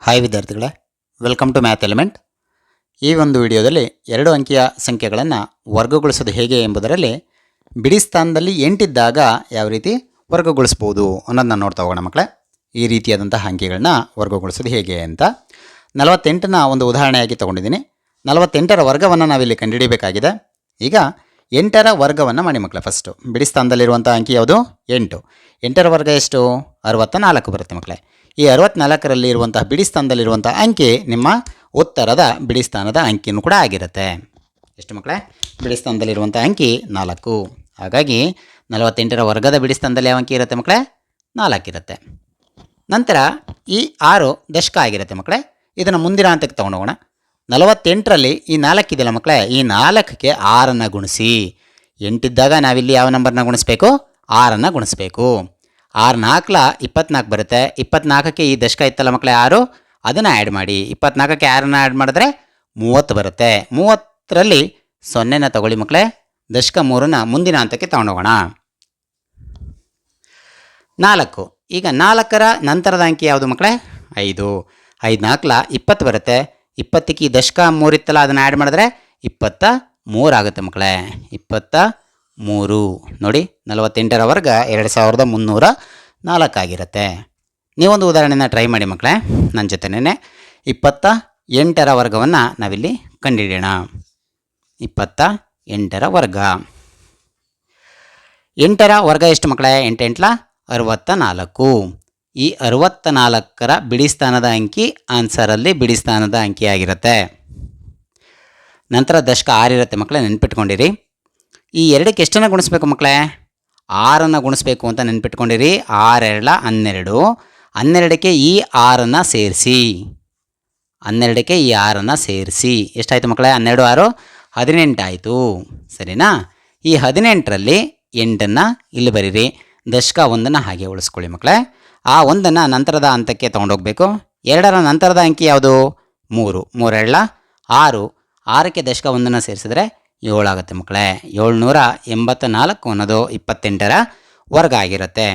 Hi ವಿದ್ಯಾರ್ಥಿಗಳೇ, welcome to math element. ಈ ಒಂದು ವಿಡಿಯೋದಲ್ಲಿ 2 ಅಂಕಿಯ ಸಂಖ್ಯೆಗಳನ್ನು ವರ್ಗಗೊಳಿಸೋದು ಹೇಗೆ ಎಂಬುದರಲ್ಲಿ ಬಿಡಿ ಸ್ಥಾನದಲ್ಲಿ 8 ಇದ್ದಾಗ ಯಾವ ರೀತಿ ವರ್ಗಗೊಳಿಸ್ಬೋದು ಅನ್ನೋದನ್ನ ನೋಡ್ತಾ ಹೋಗೋಣ ಮಕ್ಕಳೇ. ಈ ರೀತಿಯಾದಂತಹ ಅಂಕಿಗಳನ್ನ ವರ್ಗಗೊಳಿಸೋದು ಹೇಗೆ ಅಂತ 48ನ ಒಂದು ಉದಾಹರಣೆಯಾಗಿ ತೊಗೊಂಡಿದ್ದೀನಿ. 48ರ ವರ್ಗವನ್ನು ನಾವಿಲ್ಲಿ ಕಂಡುಹಿಡಿಯಬೇಕಾಗಿದೆ. ಈಗ 8ರ ವರ್ಗವನ್ನು ಮಾಡಿ ಮಕ್ಕಳೇ. ಫಸ್ಟು ಬಿಡಿ ಸ್ಥಾನದಲ್ಲಿರುವಂಥ ಅಂಕಿ ಯಾವುದು? 8. 8ರ ವರ್ಗ ಎಷ್ಟು? 64 ಬರುತ್ತೆ ಮಕ್ಕಳೇ. ಈ 64ರಲ್ಲಿ ಇರುವಂತಹ ಬಿಡಿ ಸ್ಥಾನದಲ್ಲಿರುವಂಥ ಅಂಕಿ ನಿಮ್ಮ ಉತ್ತರದ ಬಿಡಿ ಸ್ಥಾನದ ಅಂಕಿನೂ ಕೂಡ ಆಗಿರುತ್ತೆ. ಎಷ್ಟು ಮಕ್ಕಳೇ? ಬಿಡಿ ಸ್ಥಾನದಲ್ಲಿರುವಂಥ ಅಂಕಿ 4. ಹಾಗಾಗಿ 48ರ ವರ್ಗದ ಬಿಡಿ ಸ್ಥಾನದಲ್ಲಿ ಯಾವ ಅಂಕಿ ಇರುತ್ತೆ ಮಕ್ಕಳೇ? 4 ಇರುತ್ತೆ. ನಂತರ ಈ 6 ದಶಕ ಆಗಿರುತ್ತೆ ಮಕ್ಕಳೇ. ಇದನ್ನು ಮುಂದಿನ ಹಂತಕ್ಕೆ ತೊಗೊಂಡು ಹೋಗೋಣ. 48ರಲ್ಲಿ ಈ 4 ಇದೆಯಲ್ಲ ಮಕ್ಕಳೇ, ಈ 4ಕ್ಕೆ 6ಅನ್ನು ಗುಣಿಸಿ. 8 ಇದ್ದಾಗ ನಾವಿಲ್ಲಿ ಯಾವ ನಂಬರ್ನ ಗುಣಿಸ್ಬೇಕು? 6ಅನ್ನು ಗುಣಿಸ್ಬೇಕು. 6 4 24 ಬರುತ್ತೆ. 24ಕ್ಕೆ ಈ ದಶಕ ಇತ್ತಲ್ಲ ಮಕ್ಕಳೇ 6, ಅದನ್ನು ಆ್ಯಡ್ ಮಾಡಿ. 24ಕ್ಕೆ 6ಅನ್ನು ಆ್ಯಡ್ ಮಾಡಿದ್ರೆ 30 ಬರುತ್ತೆ. 30ರಲ್ಲಿ 0ನ ತಗೊಳ್ಳಿ ಮಕ್ಕಳೇ. ದಶಕ 3ನ ಮುಂದಿನ ಹಂತಕ್ಕೆ ತಗೊಂಡೋಗೋಣ. 4. ಈಗ 4ರ ನಂತರದ ಅಂಕಿ ಯಾವುದು ಮಕ್ಕಳೇ? 5. 5 4 20 ಬರುತ್ತೆ. 20ಕ್ಕೆ ಈ ದಶಕ 3 ಇತ್ತಲ್ಲ, ಅದನ್ನು ಆ್ಯಡ್ ಮಾಡಿದ್ರೆ 23 ಆಗುತ್ತೆ ಮಕ್ಕಳೇ. 23 ನೋಡಿ, 48ರ ವರ್ಗ 2304 ಆಗಿರುತ್ತೆ. ನೀವೊಂದು ಉದಾಹರಣೆನ ಟ್ರೈ ಮಾಡಿ ಮಕ್ಕಳೇ ನನ್ನ ಜೊತೆನೇ. 28ರ ವರ್ಗವನ್ನು ನಾವಿಲ್ಲಿ ಕಂಡುಹಿಡಿಯೋಣ. 28ರ ವರ್ಗ. 8ರ ವರ್ಗ ಎಷ್ಟು ಮಕ್ಕಳೇ? 8 8 64. ಈ 64ರ ಬಿಡಿ ಸ್ಥಾನದ ಅಂಕಿ ಆನ್ಸರಲ್ಲಿ ಬಿಡಿ ಸ್ಥಾನದ ಅಂಕಿ ಆಗಿರುತ್ತೆ. ನಂತರ ದಶಕ 6 ಇರುತ್ತೆ ಮಕ್ಕಳೇ, ನೆನ್ಪಿಟ್ಕೊಂಡಿರಿ. ಈ 2ಕ್ಕೆ ಎಷ್ಟನ್ನು ಗುಣಿಸ್ಬೇಕು ಮಕ್ಕಳೇ? 6ಅನ್ನು ಗುಣಿಸ್ಬೇಕು ಅಂತ ನೆನ್ಪಿಟ್ಕೊಂಡಿರಿ. 6 2 12. 12ಕ್ಕೆ ಈ 6ಅನ್ನು ಸೇರಿಸಿ. 12ಕ್ಕೆ ಈ 6ಅನ್ನು ಸೇರಿಸಿ ಎಷ್ಟಾಯಿತು ಮಕ್ಕಳೇ? 12 6 18 ಆಯಿತು. ಸರಿನಾ? ಈ 18ರಲ್ಲಿ 8ಅನ್ನು ಇಲ್ಲಿ ಬರೀರಿ. ದಶಕ 1ಅನ್ನು ಹಾಗೆ ಉಳಿಸ್ಕೊಳ್ಳಿ ಮಕ್ಕಳೇ. ಆ 1ಅನ್ನು ನಂತರದ ಹಂತಕ್ಕೆ ತೊಗೊಂಡೋಗ್ಬೇಕು. 2ರ ನಂತರದ ಅಂಕಿ ಯಾವುದು? 3. 3 2 6. 6ಕ್ಕೆ ದಶಕ 1ಅನ್ನು ಸೇರಿಸಿದ್ರೆ 7 ಆಗುತ್ತೆ ಮಕ್ಕಳೇ. 784 ಅನ್ನೋದು 28ರ ವರ್ಗ ಆಗಿರುತ್ತೆ.